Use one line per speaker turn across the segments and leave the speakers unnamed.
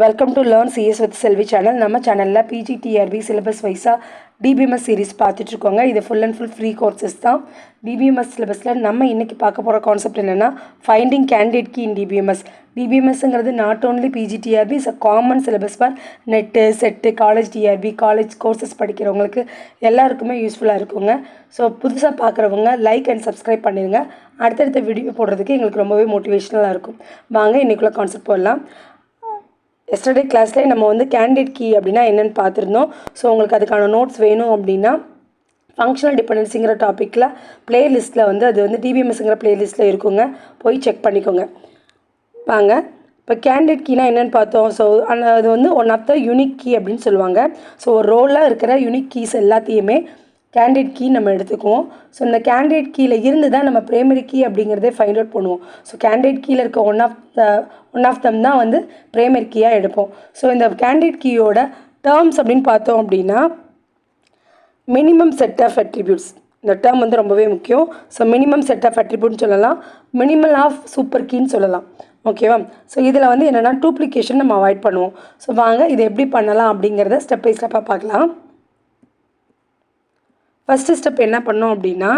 Welcome to learn CS with Selvi channel. நம்ம சேனலில் PGTRB syllabus வைஸாக டிபிஎம்எஸ் சீரிஸ் பார்த்துட்ருக்கோங்க. இது full and full free courses தான். டிபிஎம்எஸ் சிலபஸில் நம்ம இன்றைக்கி பார்க்க போகிற கான்செப்ட் என்னென்னா finding candidate key in DBMS. டிபிஎம்எஸ்ங்கிறது not only PGTRB, is a common syllabus for NET, SET, college TRB, college courses படிக்கிறவங்களுக்கு எல்லாருக்குமே யூஸ்ஃபுல்லாக இருக்குங்க. ஸோ புதுசாக பார்க்குறவங்க லைக் அண்ட் சப்ஸ்கிரைப் பண்ணிடுங்க. அடுத்தடுத்த வீடியோ போடுறதுக்கு எங்களுக்கு ரொம்பவே மோட்டிவேஷ்னலாக இருக்கும். வாங்க இன்றைக்குள்ள கான்செப்ட் போடலாம். எஸ்டர்டே கிளாஸ்லேயே நம்ம வந்து கேண்டிடேட் கீ அப்படின்னா என்னென்னு பார்த்துருந்தோம். ஸோ உங்களுக்கு அதுக்கான நோட்ஸ் வேணும் அப்படின்னா ஃபங்க்ஷனல் டிபெண்டன்சிங்கிற டாப்பிக்கில் ப்ளேலிஸ்ட்டில் வந்து அது வந்து டிபிஎம்எஸ்ங்கிற ப்ளேலிஸ்ட்டில் இருக்குங்க, போய் செக் பண்ணிக்கோங்க. வாங்க இப்போ கேண்டிடேட் கீனா என்னென்னு பார்த்தோம். ஸோ அது வந்து one of the unique key அப்படின்னு சொல்லுவாங்க. ஸோ ஒரு ரோலில் இருக்கிற யூனிக் கீஸ் எல்லாத்தையுமே கேண்டிடேட் கீ நம்ம எடுத்துக்குவோம். ஸோ இந்த கேண்டிடேட் கீயில் இருந்து தான் நம்ம ப்ரைமரி கீ அப்படிங்கிறதே ஃபைண்ட் அவுட் பண்ணுவோம். ஸோ கேண்டிடேட் கீயில் இருக்க ஒன் ஆஃப் தம் தான் வந்து ப்ரைமரி கீயாக எடுப்போம். ஸோ இந்த கேண்டிடேட் கீயோட டேர்ம்ஸ் அப்படின்னு பார்த்தோம் அப்படின்னா மினிமம் செட் ஆஃப் அட்ரிபியூட்ஸ், இந்த டேர்ம் வந்து ரொம்பவே முக்கியம். ஸோ மினிமம் செட் ஆஃப் அட்ரிபியூட்னு சொல்லலாம், மினிமல் ஆஃப் சூப்பர் கீன்னு சொல்லலாம். ஓகேவா? ஸோ இதில் வந்து என்னென்னா டூப்ளிகேஷன் நம்ம அவாய்ட் பண்ணுவோம். ஸோ வாங்க இது எப்படி பண்ணலாம் அப்படிங்கிறத ஸ்டெப் பை ஸ்டெப்பாக பார்க்கலாம். ஃபஸ்ட்டு ஸ்டெப் என்ன பண்ணோம் அப்படின்னா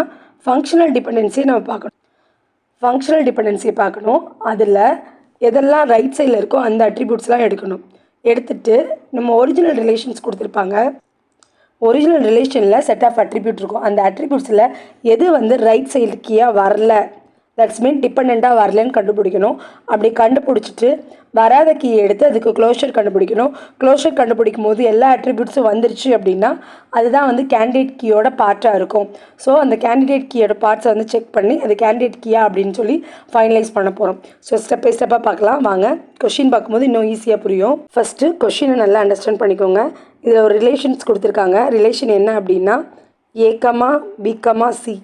ஃபங்க்ஷனல் டிபெண்டன்சியை நம்ம பார்க்கணும். ஃபங்க்ஷனல் டிபெண்டன்சியை பார்க்கணும். அதில் எதெல்லாம் ரைட் சைடில் இருக்கோ அந்த அட்ரிபியூட்ஸ்லாம் எடுக்கணும். எடுத்துகிட்டு நம்ம ஒரிஜினல் ரிலேஷன்ஸ் கொடுத்துருப்பாங்க. ஒரிஜினல் ரிலேஷனில் செட் ஆஃப் அட்ரிபியூட் இருக்கும். அந்த அட்ரிபியூட்ஸில் எது வந்து ரைட் சைடு கீயாக வரல, தட்ஸ் மீன் டிபெண்ட்டாக வரலன்னு கண்டுபிடிக்கணும். அப்படி கண்டுபிடிச்சிட்டு வராத கீயை எடுத்து அதுக்கு க்ளோஷர் கண்டுபிடிக்கணும். க்ளோஷர் கண்டுபிடிக்கும் போது எல்லா அட்ரிபியூட்ஸும் வந்துருச்சு அப்படின்னா அதுதான் வந்து கேண்டிடேட் கீயோட பார்ட்டாக இருக்கும். ஸோ அந்த கேண்டிடேட் கீயோட பார்ட்ஸை வந்து செக் பண்ணி அது கேண்டிடேட் கீயா அப்படின்னு சொல்லி ஃபைனலைஸ் பண்ண போகிறோம். ஸோ ஸ்டெப் பை ஸ்டெப்பாக பார்க்கலாம். வாங்க கொஷின் பார்க்கும்போது இன்னும் ஈஸியாக புரியும். ஃபஸ்ட்டு கொஷினை நல்லா அண்டர்ஸ்டாண்ட் பண்ணிக்கோங்க. இதில் ஒரு ரிலேஷன்ஸ் கொடுத்துருக்காங்க. ரிலேஷன் என்ன அப்படின்னா A, B, C.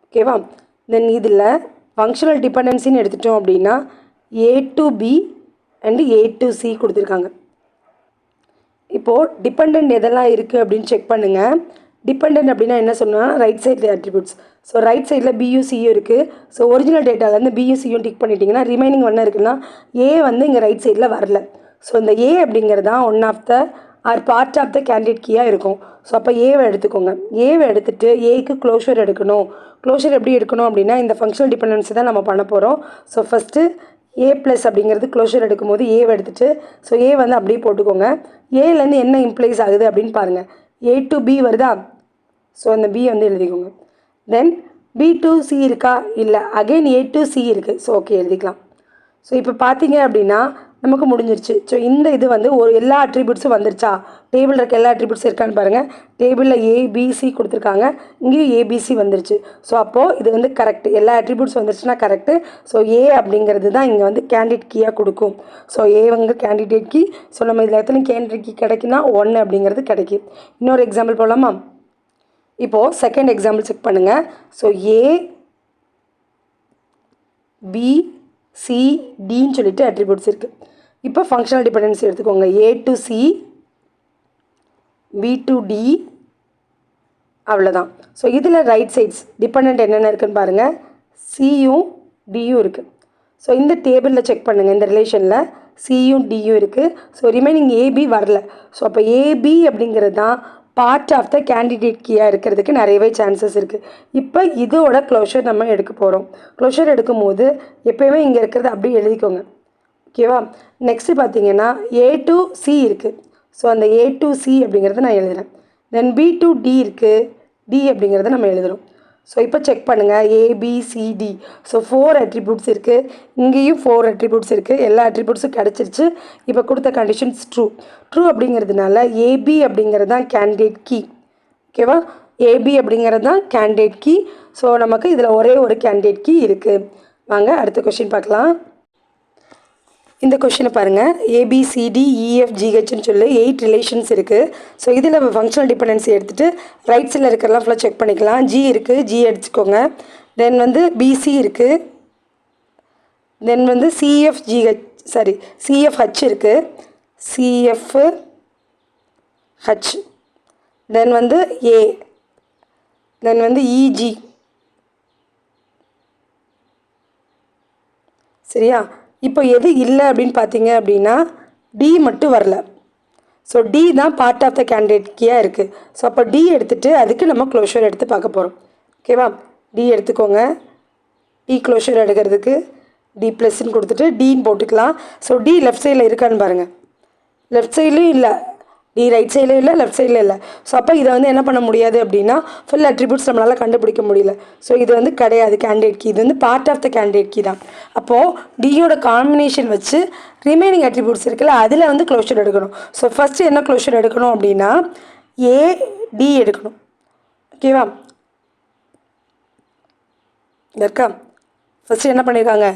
ஓகேவா? தென் இதில் ஃபங்க்ஷனல் டிபெண்டன்சின்னு எடுத்துட்டோம் அப்படின்னா A to B and A to C கொடுத்துருக்காங்க. இப்போது டிபெண்ட் எதெல்லாம் இருக்குது அப்படின்னு செக் பண்ணுங்கள். டிபெண்ட் அப்படின்னா என்ன சொன்னால் ரைட் சைடில் அட்ரிபியூட்ஸ். ஸோ ரைட் சைடில் பியும் சியும் இருக்குது. ஸோ ஒரிஜினல் டேட்டாவிலேருந்து பியும் சியும் டிக் பண்ணிட்டீங்கன்னா ரிமைனிங் ஒன்று இருக்குன்னா ஏ வந்து இங்கே ரைட் சைடில் வரல. ஸோ இந்த ஏ அப்படிங்கிறது தான் one of the R part of the candidate கீயாக இருக்கும். ஸோ அப்போ ஏவை எடுத்துக்கோங்க. ஏவை எடுத்துகிட்டு ஏக்கு க்ளோஷர் எடுக்கணும். க்ளோஷர் எப்படி எடுக்கணும் அப்படின்னா இந்த ஃபங்க்ஷனல் டிபெண்டன்சி தான் நம்ம பண்ண போகிறோம். ஸோ ஃபஸ்ட்டு A ப்ளஸ் அப்படிங்கிறது க்ளோஷர் எடுக்கும்போது ஏவை எடுத்துகிட்டு ஸோ ஏ வந்து அப்படியே போட்டுக்கோங்க. ஏலேருந்து என்ன இம்ப்ளைஸ் ஆகுது அப்படின்னு பாருங்கள். A to B வருதா? ஸோ அந்த B வந்து எழுதிக்கோங்க. தென் B to C இருக்கா? இல்லை. அகெயின் A to C இருக்குது. ஸோ ஓகே எழுதிக்கலாம். ஸோ இப்போ பார்த்தீங்க அப்படின்னா நமக்கு முடிஞ்சிருச்சு. ஸோ இந்த இது வந்து ஒரு எல்லா அட்ரிபியூட்ஸும் வந்துருச்சா? டேபிளில் இருக்க எல்லா அட்ரிபியூட்ஸும் இருக்கான்னு பாருங்கள். டேபிளில் ABC கொடுத்துருக்காங்க, இங்கேயும் ABC வந்துருச்சு. ஸோ அப்போது இது வந்து கரெக்டு. எல்லா அட்ரிபியூட்ஸ் வந்துருச்சுன்னா கரெக்டு. ஸோ A அப்படிங்கிறது தான் இங்கே வந்து கேண்டிடேட் கீயாக கொடுக்கும். ஸோ A வந்து கேண்டிடேட் கீ. ஸோ நம்ம இதில் எத்தனை கேண்டிடேட் கீ கிடைக்குன்னா 1 அப்படிங்கிறது கிடைக்கும். இன்னொரு எக்ஸாம்பிள் போகலாமா? இப்போது செகண்ட் எக்ஸாம்பிள் செக் பண்ணுங்கள். ஸோ A, B, C, Dன்னு சொல்லிட்டு அட்ரிபியூட்ஸ் இருக்குது. இப்போ ஃபங்க்ஷனல் டிபெண்டன்சி எடுத்துக்கோங்க. A to C, B to D, அவ்வளோதான். ஸோ இதில் ரைட் சைட்ஸ் டிபெண்ட் என்னென்ன இருக்குதுன்னு பாருங்கள். சியும் டியும் இருக்குது. ஸோ இந்த டேபிளில் செக் பண்ணுங்கள். இந்த ரிலேஷனில் சியும் டியும் இருக்குது. ஸோ ரிமைனிங் ஏபி வரல. ஸோ அப்போ ஏபி அப்படிங்கிறது தான் பார்ட் ஆஃப் த கேண்டிடேட் கீயாக இருக்கிறதுக்கு நிறையவே சான்சஸ் இருக்குது. இப்போ இதோட க்ளோஷர் நம்ம எடுக்க போகிறோம். க்ளோஷர் எடுக்கும் போது எப்போயுமே இங்கே இருக்கிறத அப்படியே எழுதிக்கோங்க. ஓகேவா? நெக்ஸ்ட்டு பார்த்தீங்கன்னா A to C இருக்குது. ஸோ அந்த A to C அப்படிங்கிறத நான் எழுதுகிறேன். தென் B to D இருக்குது. D அப்படிங்கிறத நம்ம எழுதுகிறோம். ஸோ இப்போ செக் பண்ணுங்கள். ABCD. ஸோ 4 அட்ரிபியூட்ஸ் இருக்குது. இங்கேயும் 4 அட்ரிபியூட்ஸ் இருக்குது. எல்லா அட்ரிபியூட்ஸும் கிடச்சிருச்சு. இப்போ கொடுத்த கண்டிஷன்ஸ் ட்ரூ. ட்ரூ அப்படிங்கிறதுனால AB அப்படிங்கிறது தான் கேண்டிடேட் கீ. ஓகேவா? AB அப்படிங்கிறது தான் கேண்டிடேட் கீ. ஸோ நமக்கு இதில் ஒரே ஒரு கேண்டிடேட் கீ இருக்குது. வாங்க அடுத்த கொஷின் பார்க்கலாம். இந்த கொஷினை பாருங்கள். ABCDEFGHன்னு சொல்லி 8 ரிலேஷன்ஸ் இருக்குது. ஸோ இதில் ஃபங்க்ஷனல் டிபெண்டன்சி எடுத்துகிட்டு ரைட் சைடில் இருக்கிறலாம் ஃபுல்லாக செக் பண்ணிக்கலாம். G இருக்குது, G எடுத்துக்கோங்க. தென் வந்து BC இருக்குது. தென் வந்து CFH இருக்குது. CFH. தென் வந்து A. தென் வந்து EG. சரியா? இப்போ எது இல்லை அப்படின்னு பார்த்தீங்க அப்படின்னா டி மட்டும் வரல. ஸோ டி தான் பார்ட் ஆஃப் த கேண்டிடேட் கீயாக இருக்குது. ஸோ அப்போ டி எடுத்துகிட்டு அதுக்கு நம்ம க்ளோஷர் எடுத்து பார்க்க போகிறோம். ஓகேவா? டி எடுத்துக்கோங்க. டி க்ளோஷர் எடுக்கிறதுக்கு டி ப்ளஸ்ன்னு கொடுத்துட்டு டின்னு போட்டுக்கலாம். ஸோ டி லெஃப்ட் சைடில் இருக்கான்னு பாருங்கள். லெஃப்ட் சைட்லேயும் இல்லை, டி ரைட் சைட்லையும் இல்லை, லெஃப்ட் சைடில் இல்லை. ஸோ அப்போ இதை வந்து என்ன பண்ண முடியாது அப்படின்னா ஃபுல் அட்ரிபியூட்ஸ் நம்மளால் கண்டுபிடிக்க முடியல. ஸோ இது வந்து கிடையாது கேண்டிடேட் கீ. இது வந்து part of the candidate key தான். அப்போது டியோட காம்பினேஷன் வச்சு ரிமைனிங் அட்ரிபியூட்ஸ் இருக்குல்ல அதில் வந்து க்ளோஷர் எடுக்கணும். ஸோ ஃபஸ்ட்டு என்ன க்ளோஷர் எடுக்கணும் அப்படின்னா ஏடி எடுக்கணும். ஓகேவா? இருக்கா? ஃபஸ்ட்டு என்ன பண்ணியிருக்காங்க,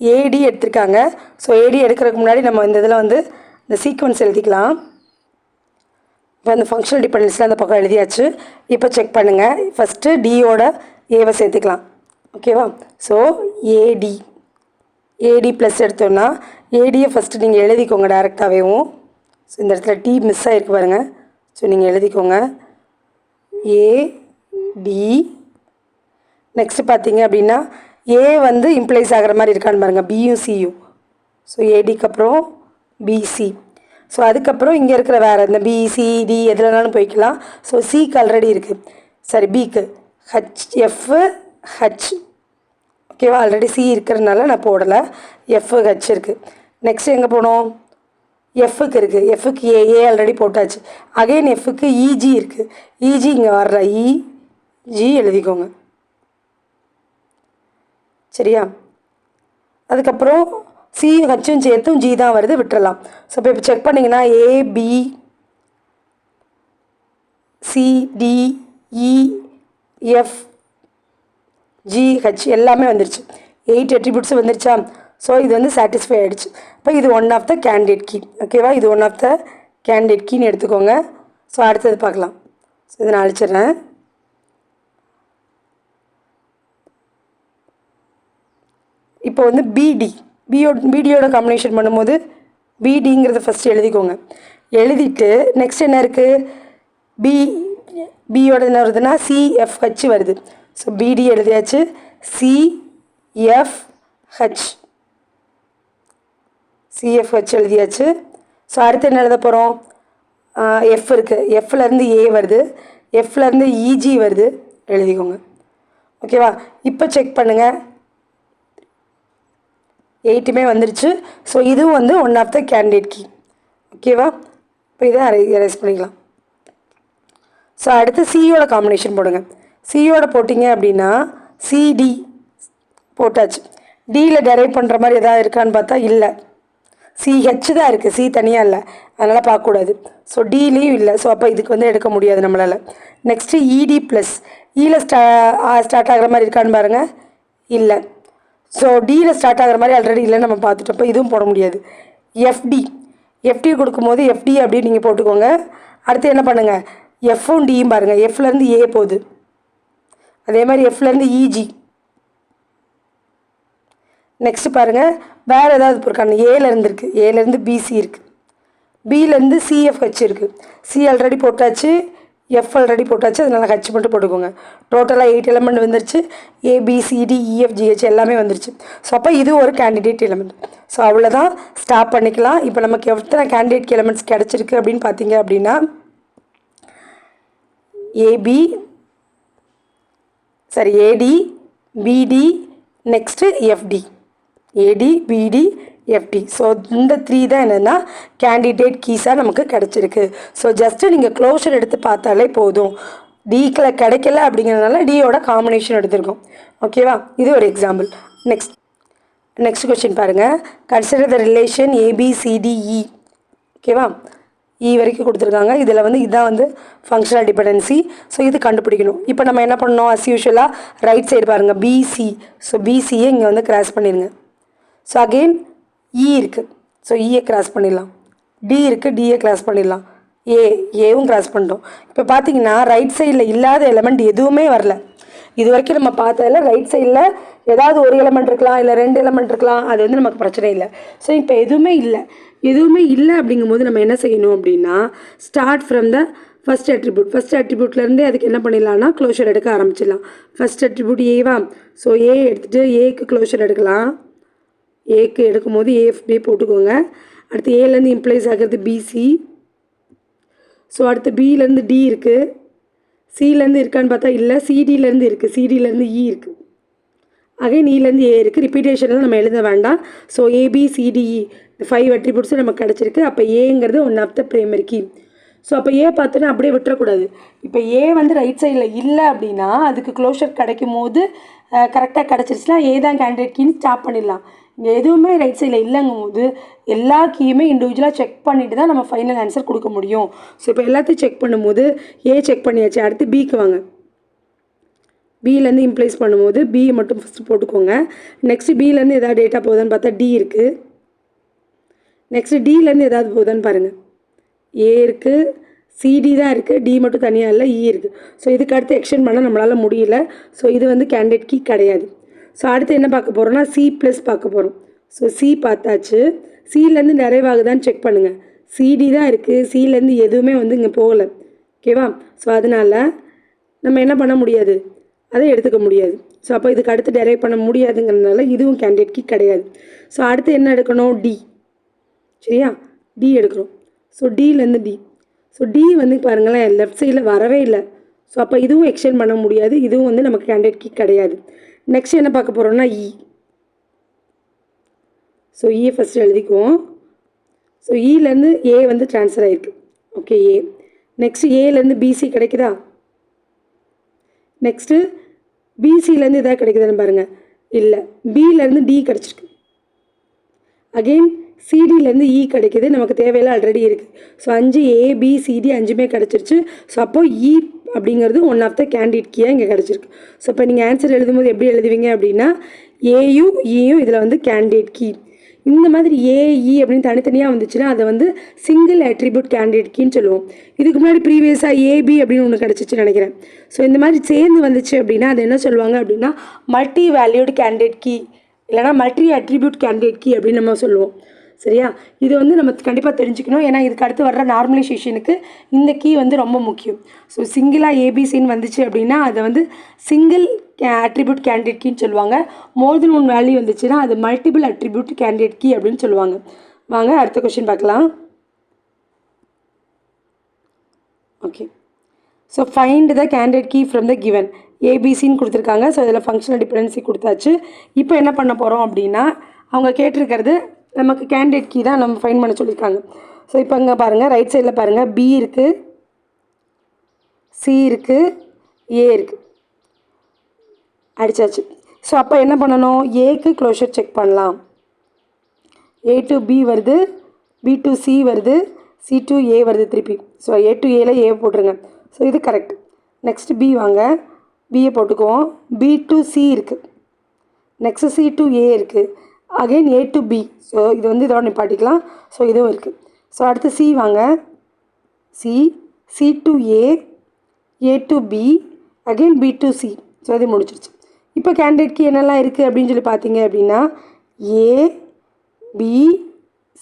ஏடி எடுத்திருக்காங்க. ஸோ ஏடி எடுக்கிறதுக்கு முன்னாடி நம்ம இந்த இதில் வந்து இந்த சீக்வன்ஸ் எழுதிக்கலாம். இப்போ அந்த ஃபங்க்ஷனல் டிபெண்டன்ஸில் அந்த பக்கம் எழுதியாச்சு. இப்போ செக் பண்ணுங்கள். ஃபஸ்ட்டு டியோட ஏவை சேர்த்துக்கலாம். ஓகேவா? ஸோ ஏடி ப்ளஸ் எடுத்தோன்னா ஏடியை ஃபஸ்ட்டு நீங்கள் எழுதிக்கோங்க டேரெக்டாகவேவும். ஸோ இந்த இடத்துல டி மிஸ் ஆகிருக்கு பாருங்கள். ஸோ நீங்கள் எழுதிக்கோங்க ஏடி. நெக்ஸ்ட்டு பார்த்தீங்க அப்படின்னா ஏ வந்து இம்ப்ளைஸ் ஆகிற மாதிரி இருக்கான்னு பாருங்கள், பியும் சியும். ஸோ ஏடிக்கு அப்புறம் பிசி. ஸோ அதுக்கப்புறம் இங்கே இருக்கிற வேறு இந்த பிசிடி எதுலனாலும் போய்க்கலாம். ஸோ சிக்கு ஆல்ரெடி இருக்குது. சரி, பிக்கு ஹச். ஓகேவா? ஆல்ரெடி சி இருக்கிறதுனால நான் போடலை. ஹச் இருக்குது. நெக்ஸ்ட் எங்கே போனோம், எஃப்க்கு இருக்குது. எஃப்க்கு ஏ ஆல்ரெடி போட்டாச்சு. அகைன் எஃப்க்கு இஜி இருக்குது. இஜி இங்கே வர்ற இஜி எழுதிக்கோங்க. சரியா? அதுக்கப்புறம் சி ஹச்சும் சேர்த்தும் ஜி தான் வருது, விட்டுறலாம். ஸோ இப்போ செக் பண்ணிங்கன்னா ஏபி சிடிஇஎஃப் ஜிஹெச் எல்லாமே வந்துருச்சு. 8 அட்ரிபியூட்ஸ் வந்துருச்சா? ஸோ இது வந்து சாட்டிஸ்ஃபை ஆகிடுச்சு. இப்போ இது one of the candidate key. ஓகேவா? இது ஒன் ஆஃப் த கேண்டிடேட் கீன்னு எடுத்துக்கோங்க. ஸோ அடுத்தது பார்க்கலாம். ஸோ இதை நான் அழிச்சிடுறேன். இப்போ வந்து பிடியோட காம்பினேஷன் பண்ணும்போது பிடிங்கிறத ஃபஸ்ட்டு எழுதிக்கோங்க. எழுதிட்டு நெக்ஸ்ட் என்ன இருக்குது, பியோட என்ன வருதுன்னா சிஎஃப்ஹெச் வருது. ஸோ பிடி எழுதியாச்சு. சிஎஃப்ஹெச் எழுதியாச்சு. ஸோ அடுத்து என்ன எழுத போகிறோம், எஃப் இருக்குது. எஃப்லேருந்து ஏ வருது, எஃப்லேருந்து இஜி வருது, எழுதிக்கோங்க. ஓகேவா? இப்போ செக் பண்ணுங்கள், 8மே வந்துருச்சு. ஸோ இதுவும் வந்து one of the candidate key. ஓகேவா? இப்போ இதை எரேஸ் பண்ணிக்கலாம். ஸோ அடுத்து சியோட காம்பினேஷன் போடுங்க. சியோட போட்டிங்க அப்படின்னா சிடி போட்டாச்சு. டியில் டெரைவ் பண்ணுற மாதிரி எதாவது இருக்கான்னு பார்த்தா இல்லை, சிஹெச் தான் இருக்குது, சி தனியாக இல்லை, அதனால் பார்க்கக்கூடாது. ஸோ டிலையும் இல்லை. ஸோ அப்போ இதுக்கு வந்து எடுக்க முடியாது நம்மளால். நெக்ஸ்ட்டு இடி ப்ளஸ் இயில் ஸ்டார்ட் ஆகிற மாதிரி இருக்கான்னு பாருங்கள், இல்லை. ஸோ டியில் ஸ்டார்ட் ஆகிற மாதிரி ஆல்ரெடி இல்லைன்னு நம்ம பார்த்துட்டோம். இப்போ இதுவும் போட முடியாது. எஃப்டி கொடுக்கும்போது எஃப்டி அப்படின்னு நீங்கள் போட்டுக்கோங்க. அடுத்து என்ன பண்ணுங்கள், எஃப்பும் டியும் பாருங்கள். எஃப்லேருந்து ஏ போகுது, அதே மாதிரி எஃப்லேருந்து இஜி. நெக்ஸ்ட்டு பாருங்கள் வேறு ஏதாவது போயிருக்காங்க. ஏலேருந்து இருக்குது, ஏலேருந்து பிசி இருக்குது, பிலேருந்து சிஎஃப்ஹெச் இருக்குது. சி ஆல்ரெடி போட்டாச்சு, எஃப் ஆல்ரெடி போட்டாச்சு, அதனால் ஹச் மட்டும் போட்டுக்கோங்க. டோட்டலாக 8 எலமெண்ட் வந்துருச்சு. ஏபிசிடிஇஎஃப்ஜிஹெச் எல்லாமே வந்துருச்சு. ஸோ அப்போ இது ஒரு கேண்டிடேட் எலமெண்ட். ஸோ அவ்வளோதான், ஸ்டாப் பண்ணிக்கலாம். இப்போ நமக்கு எத்தனை கேண்டிடேட் எலமெண்ட்ஸ் கிடச்சிருக்கு அப்படின்னு பார்த்தீங்க அப்படின்னா ஏடி பிடி நெக்ஸ்ட்டு எஃப்டி, ஏடி பிடி எஃப்டி. ஸோ இந்த 3 தான் என்னென்னா கேண்டிடேட் கீஸாக நமக்கு கிடச்சிருக்கு. ஸோ ஜஸ்ட்டு நீங்கள் க்ளோஷர் எடுத்து பார்த்தாலே போதும். டிக்கில் கிடைக்கல அப்படிங்கிறதுனால டியோட காம்பினேஷன் எடுத்திருக்கோம். ஓகேவா? இது ஒரு எக்ஸாம்பிள். நெக்ஸ்ட் கொஸ்டின் பாருங்கள். Consider the relation ABCDE. ஓகேவா? இ வரைக்கும் கொடுத்துருக்காங்க. இதில் வந்து இதுதான் வந்து ஃபங்க்ஷனல் டிபெண்டன்சி. ஸோ இது கண்டுபிடிக்கணும். இப்போ நம்ம என்ன பண்ணோம், அஸ் யூஷுவலாக ரைட் சைடு பாருங்கள் பிசி. ஸோ பிசியை இங்கே வந்து கிராஸ் பண்ணிடுங்க. ஸோ அகெயின் இ இருக்குது, ஸோ இயை கிராஸ் பண்ணிடலாம். டி இருக்குது, டியை கிராஸ் பண்ணிடலாம். ஏவும் கிராஸ் பண்ணிட்டோம். இப்போ பார்த்தீங்கன்னா ரைட் சைடில் இல்லாத எலமெண்ட் எதுவுமே வரல. இது வரைக்கும் நம்ம பார்த்ததில் ரைட் சைடில் ஏதாவது ஒரு எலமெண்ட் இருக்கலாம், இல்லை 2 எலமெண்ட் இருக்கலாம், அது வந்து நமக்கு பிரச்சனை இல்லை. ஸோ இப்போ எதுவுமே இல்லை அப்படிங்கும்போது நம்ம என்ன செய்யணும் அப்படின்னா ஸ்டார்ட் ஃப்ரம் த ஃபஸ்ட் அட்ரிபியூட்லேருந்தே அதுக்கு என்ன பண்ணிடலாம்னா க்ளோஷர் எடுக்க ஆரம்பிச்சிடலாம். ஃபஸ்ட் அட்ரிபியூட் ஏவா? ஸோ ஏ எடுத்துகிட்டு ஏக்கு க்ளோஷர் எடுக்கலாம். ஏக்கு எடுக்கும்போது ஏஎஃப்பி போட்டுக்கோங்க. அடுத்து ஏலேருந்து இம்ப்ளைஸ் ஆகிறது பிசி. ஸோ அடுத்து பிலேருந்து டி இருக்குது. சிலேருந்து இருக்கான்னு பார்த்தா இல்லை, சிடியிலேருந்து இருக்குது, சிடியிலேருந்து இ இருக்குது, அகைன் இலேருந்து ஏ இருக்குது. ரிப்பீட்டேஷனில் நம்ம எழுத வேண்டாம். ஸோ ஏபிசிடிஇ 5 அட்ரிபியூட்ஸும் நமக்கு கிடச்சிருக்கு. அப்போ ஏங்கிறது one of the primary key. So அப்போ ஏ பார்த்தோன்னா அப்படியே விட்டுறக்கூடாது. இப்போ ஏ வந்து ரைட் சைடில் இல்லை அப்படின்னா அதுக்கு க்ளோஷர் கிடைக்கும் போது கரெக்டாக கிடச்சிருச்சுன்னா ஏ தான் கேண்டிடேட் கீன்னு ஸ்டாப் பண்ணிடலாம். இங்கே எதுவுமே ரைட் சைடில் இல்லைங்கும் போது எல்லா கீயுமே இண்டிவிஜுவலாக செக் பண்ணிவிட்டு தான் நம்ம ஃபைனல் ஆன்சர் கொடுக்க முடியும். ஸோ இப்போ எல்லாத்தையும் செக் பண்ணும்போது ஏ செக் பண்ணியாச்சு. அடுத்து பிக்கு வாங்க. பியிலேருந்து இம்ப்ளைஸ் பண்ணும்போது பி மட்டும் ஃபஸ்ட்டு போட்டுக்கோங்க. நெக்ஸ்ட்டு பியிலேருந்து எதாவது டேட்டா போகுதான்னு பார்த்தா டி இருக்குது. நெக்ஸ்ட்டு டியிலேருந்து எதாவது போகுதான்னு பாருங்கள். ஏ இருக்குது, சிடி தான் இருக்குது, டி மட்டும் தனியாக இல்லை, இ இருக்குது. ஸோ இதுக்கு அடுத்து எக்ஸ்டெண்ட் பண்ண நம்மளால் முடியல. ஸோ இது வந்து கேண்டிடேட் கீ கிடையாது. ஸோ அடுத்து என்ன பார்க்க போகிறோம்னா சி ப்ளஸ் பார்க்க போகிறோம். ஸோ சி பார்த்தாச்சு. சிலேருந்து நிறைவாகுதான்னு செக் பண்ணுங்கள். சிடி தான் இருக்குது, சிலேருந்து எதுவுமே வந்து இங்கே போகலை. ஓகேவா? ஸோ அதனால் நம்ம என்ன பண்ண முடியாது, அதை எடுத்துக்க முடியாது. ஸோ அப்போ இதுக்கு அடுத்து டெரைவ் பண்ண முடியாதுங்கிறதுனால இதுவும் கேண்டிடேட் கீ கிடையாது. ஸோ அடுத்து என்ன எடுக்கணும், டி. சரியா? டி எடுக்கிறோம். ஸோ டிலேருந்து டி. ஸோ டி வந்து பாருங்களேன் லெஃப்ட் சைடில் வரவே இல்லை. ஸோ அப்போ இதுவும் எக்ஸ்டெண்ட் பண்ண முடியாது, இதுவும் வந்து நமக்கு கேண்டிடேட் கீ கிடையாது. நெக்ஸ்ட் என்ன பார்க்க போகிறோம்னா இ. ஸோ இயை ஃபஸ்ட்டு எழுதிக்குவோம். ஸோ இலேருந்து ஏ வந்து ட்ரான்ஸ்ஃபர் ஆகிருக்கு. Okay, A. நெக்ஸ்ட்டு ஏலேருந்து பிசி கிடைக்குதா? நெக்ஸ்ட்டு பிசிலேருந்து எதாவது கிடைக்குதுன்னு பாருங்கள். இல்லை, பியிலேருந்து டி கிடச்சிருக்கு. அகெயின் சிடியிலேருந்து இ கிடைக்கிது, நமக்கு தேவையில்லை, ஆல்ரெடி இருக்குது. ஸோ 5 ஏபிசிடி 5மே கிடச்சிருச்சு. ஸோ அப்போது இ அப்படிங்கிறது ஒன் ஆஃப் த கேண்டிடேட் கீயாக இங்கே கிடச்சிருக்கு. ஸோ இப்போ நீங்கள் ஆன்சர் எழுதும்போது எப்படி எழுதுவீங்க அப்படின்னா ஏயும் இயும் இதில் வந்து கேண்டிடேட் கீ. இந்த மாதிரி ஏஇ அப்படின்னு தனித்தனியாக வந்துச்சுன்னா அதை வந்து சிங்கிள் அட்ரிபியூட் கேண்டிடேட் கீன்னு சொல்லுவோம். இதுக்கு முன்னாடி ப்ரீவியஸாக ஏபி அப்படின்னு ஒன்று கிடச்சிச்சுன்னு நினைக்கிறேன். ஸோ இந்த மாதிரி சேர்ந்து வந்துச்சு அப்படின்னா அது என்ன சொல்லுவாங்க அப்படின்னா மல்டி வேல்யூடு கேண்டிடேட் கீ, இல்லைனா மல்டி அட்ரிபியூட் கேண்டிடேட் கீ அப்படின்னு நம்ம சொல்லுவோம். சரியா? இது வந்து நம்ம கண்டிப்பாக தெரிஞ்சுக்கணும். ஏன்னா இதுக்கு அடுத்து வர்ற நார்மலைசேஷனுக்கு இந்த கீ வந்து ரொம்ப முக்கியம். ஸோ சிங்கிளாக ஏபிசின்னு வந்துச்சு அப்படின்னா அதை வந்து சிங்கிள் அட்ரிபியூட் கேண்டிடேட் கீன்னு சொல்லுவாங்க. மோர் தென் ஒன் வேல்யூ வந்துச்சுன்னா அது மல்டிபிள் அட்ரிபியூட் கேண்டிடேட் கீ அப்படின்னு சொல்லுவாங்க. வாங்க அடுத்த கொஸ்டின் பார்க்கலாம். Okay, so find the candidate key from the given. ஏபிசின்னு கொடுத்துருக்காங்க. ஸோ இதில் ஃபங்க்ஷனல் டிபெண்டன்சி கொடுத்தாச்சு. இப்போ என்ன பண்ண போகிறோம் அப்படின்னா அவங்க கேட்டிருக்கிறது நமக்கு கேண்டிடேட் கீ தான் நம்ம ஃபைண்ட் பண்ண சொல்லியிருக்காங்க. ஸோ இப்போ இங்கே பாருங்கள், ரைட் சைடில் பாருங்கள், பி இருக்குது, சி இருக்குது, ஏ இருக்குது, அடித்தாச்சு. ஸோ அப்போ என்ன பண்ணணும், ஏக்கு க்ளோஷர் செக் பண்ணலாம். ஏ டு பி வருது, பி டு சி வருது, சி டு ஏ வருது திருப்பி. ஸோ ஏ டு ஏல ஏ போட்டுருங்க. ஸோ இது கரெக்ட். நெக்ஸ்ட்டு பி வாங்க, பிஏ போட்டுக்குவோம். பி டு சி இருக்குது, நெக்ஸ்ட்டு சி டு ஏ இருக்குது, again A to B. So இது வந்து இதோட நிப்பாட்டிக்கலாம். ஸோ இதுவும் இருக்குது. ஸோ அடுத்து சி வாங்க, C, C to A, A to B, again B to C. So அது முடிச்சிருச்சு. இப்போ கேண்டிடேட் கீ என்னெல்லாம் இருக்குது அப்படின்னு சொல்லி பார்த்தீங்க அப்படின்னா ஏ, பி,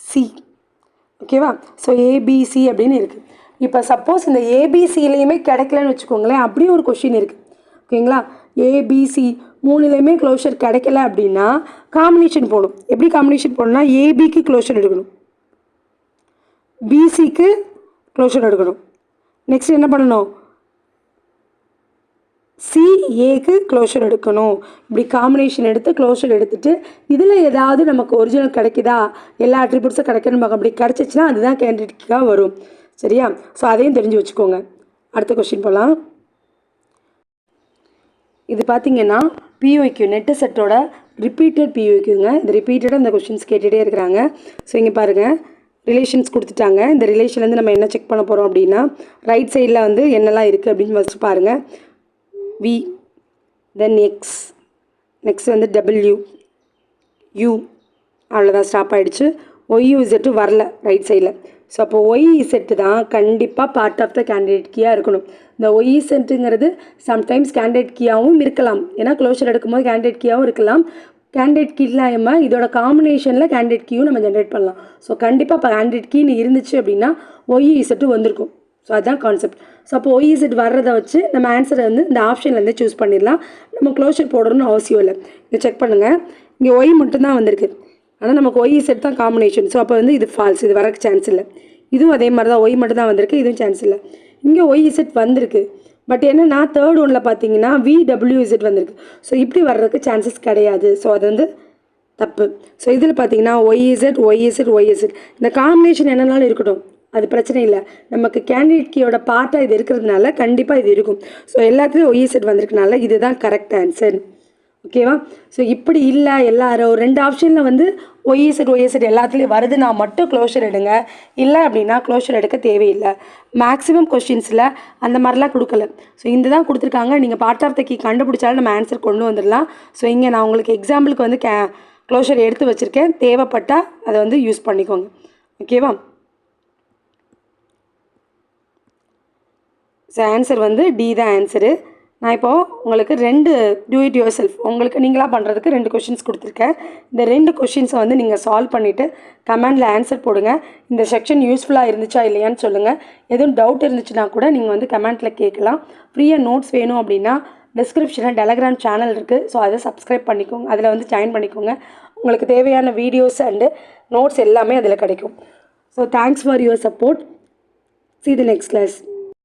சி. ஓகேவா? ஸோ ஏபிசி அப்படின்னு இருக்குது. இப்போ சப்போஸ் இந்த ஏபிசிலையுமே கிடைக்கலன்னு வச்சுக்கோங்களேன், அப்படியே ஒரு கொஷின் இருக்குது. ஓகேங்களா? ஏபிசி 3லையுமே க்ளோஷர் கிடைக்கல அப்படின்னா காம்பினேஷன் போடும். எப்படி காம்பினேஷன் போடணும்னா ஏபிக்கு க்ளோஷர் எடுக்கணும், பிசிக்கு க்ளோஷர் எடுக்கணும். நெக்ஸ்ட் என்ன பண்ணணும், சிஏக்கு க்ளோஷர் எடுக்கணும். இப்படி காம்பினேஷன் எடுத்து க்ளோஷர் எடுத்துகிட்டு இதில் ஏதாவது நமக்கு ஒரிஜினல் கிடைக்குதா, எல்லா அட்ரிபியூட்ஸும் கிடைக்கணும் பார்க்க. அப்படி கிடச்சிச்சின்னா அதுதான் கேண்டிடேட்காக வரும். சரியா? ஸோ அதையும் தெரிஞ்சு வச்சுக்கோங்க. அடுத்த கொஸ்டின் போகலாம். இது பார்த்திங்கன்னா பிஓக்யூ நெட்டு செட்டோட ரிப்பீட்டட் பிஓக்யூங்க. இந்த ரிப்பீட்டடாக இந்த கொஸ்டின்ஸ் கேட்டுகிட்டே இருக்கிறாங்க. ஸோ இங்கே பாருங்கள், ரிலேஷன்ஸ் கொடுத்துட்டாங்க. இந்த ரிலேஷன்லேருந்து நம்ம என்ன செக் பண்ண போகிறோம் அப்படின்னா ரைட் சைடில் வந்து என்னெல்லாம் இருக்குது அப்படின்னு ஃபஸ்ட்டு பாருங்கள். வி, தென் எக்ஸ், நெக்ஸ்ட் வந்து டபிள்யூ, யூ, அவ்வளோதான், ஸ்டாப் ஆகிடுச்சு. ஒய்யூ இசட்டு வரல ரைட் சைடில். ஸோ அப்போ ஒய் இசட்டு தான் கண்டிப்பாக பார்ட் ஆஃப் த கேண்டிடேட் கீயாக இருக்கணும். இந்த ஒய் இசட்டுங்கிறது சம்டைம்ஸ் கேண்டிடேட் கீயாகவும் இருக்கலாம். ஏன்னா க்ளோஷர் எடுக்கும்போது கேண்டிடேட் கீயாகவும் இருக்கலாம். கேண்டிடேட் கீ இல்லாமல் இதோட காம்பினேஷனில் கேண்டிடேட் கீயும் நம்ம ஜென்ரேட் பண்ணலாம். ஸோ கண்டிப்பாக இப்போ கேண்டிடேட் கீன்னு இருந்துச்சு அப்படின்னா ஒய் இசட்டு வந்திருக்கும். ஸோ அதுதான் கான்செப்ட். ஸோ அப்போ ஒய் இசட் வர்றதை வச்சு நம்ம ஆன்சரை வந்து இந்த ஆப்ஷன்லேருந்து சூஸ் பண்ணிடலாம். நம்ம க்ளோஷர் போடணும்னு அவசியம் இல்லை. இங்கே செக் பண்ணுங்கள், இங்கே ஒய் மட்டும்தான் வந்திருக்கு. ஆனால் நமக்கு ஒய் இசட் தான் காம்பினேஷன். ஸோ அப்போ வந்து இது ஃபால்ஸ், இது வரக்கு சான்ஸ் இல்லை. இதுவும் அதே மாதிரி தான், ஒய் மட்டும் தான் வந்திருக்கு, இதுவும் சான்ஸ் இல்லை. இங்கே ஒய் இசட் வந்திருக்கு, பட் என்னன்னா தேர்ட் ஒன்றில் பார்த்தீங்கன்னா விடபிள்யூஇசட் வந்திருக்கு. ஸோ இப்படி வர்றதுக்கு சான்சஸ் கிடையாது. ஸோ அது வந்து தப்பு. ஸோ இதில் பார்த்தீங்கன்னா ஒய்இசட் ஒய்இசட் ஒய்இசட் இந்த காம்பினேஷன் என்னன்னாலும் இருக்கட்டும், அது பிரச்சனை இல்லை. நமக்கு கேண்டிடேட் கீயோட பார்ட்டாக இது இருக்கிறதுனால கண்டிப்பாக இது இருக்கும். ஸோ எல்லாத்துலேயும் ஒய்இசட் வந்திருக்கனால இதுதான் கரெக்ட் ஆன்சர். ஓகேவா? ஸோ இப்படி இல்லை, எல்லாரும் 2 ஆப்ஷனில் வந்து ஒய்இசட் எல்லாத்துலேயும் வருதுன்னா மட்டும் க்ளோஷர் எடுங்க. இல்லை அப்படின்னா க்ளோஷர் எடுக்க தேவையில்லை. மேக்ஸிமம் கொஸ்டின்ஸில் அந்த மாதிரிலாம் கொடுக்கல. ஸோ இந்த தான் கொடுத்துருக்காங்க. நீங்கள் பார்ட் ஆஃப் த கீ கண்டுபிடிச்சாலும் நம்ம ஆன்சர் கொண்டு வந்துடலாம். ஸோ இங்கே நான் உங்களுக்கு எக்ஸாம்பிளுக்கு வந்து க்ளோஷர் எடுத்து வச்சுருக்கேன். தேவைப்பட்டால் அதை வந்து யூஸ் பண்ணிக்கோங்க. ஓகேவா? ஸோ ஆன்சர் வந்து டி தான் ஆன்சரு. நான் இப்போது உங்களுக்கு 2 டூ இட் யுவர் செல்ஃப் உங்களுக்கு நீங்களாக பண்ணுறதுக்கு 2 கொஷின்ஸ் கொடுத்துருக்கேன். இந்த 2 கொஷின்ஸை வந்து நீங்கள் சால்வ் பண்ணிவிட்டு கமெண்டில் ஆன்சர் போடுங்க. இந்த செக்ஷன் யூஸ்ஃபுல்லாக இருந்துச்சா இல்லையான்னு சொல்லுங்கள். எதுவும் டவுட் இருந்துச்சுன்னா கூட நீங்கள் வந்து கமெண்ட்டில் கேட்கலாம். ஃப்ரீயாக நோட்ஸ் வேணும் அப்படின்னா டிஸ்கிரிப்ஷனில் டெலகிராம் சேனல் இருக்குது. ஸோ அதை சப்ஸ்கிரைப் பண்ணிக்கோங்க, அதில் வந்து ஜாயின் பண்ணிக்கோங்க. உங்களுக்கு தேவையான வீடியோஸ் அண்டு நோட்ஸ் எல்லாமே அதில் கிடைக்கும். So thanks for your support. See you the next class.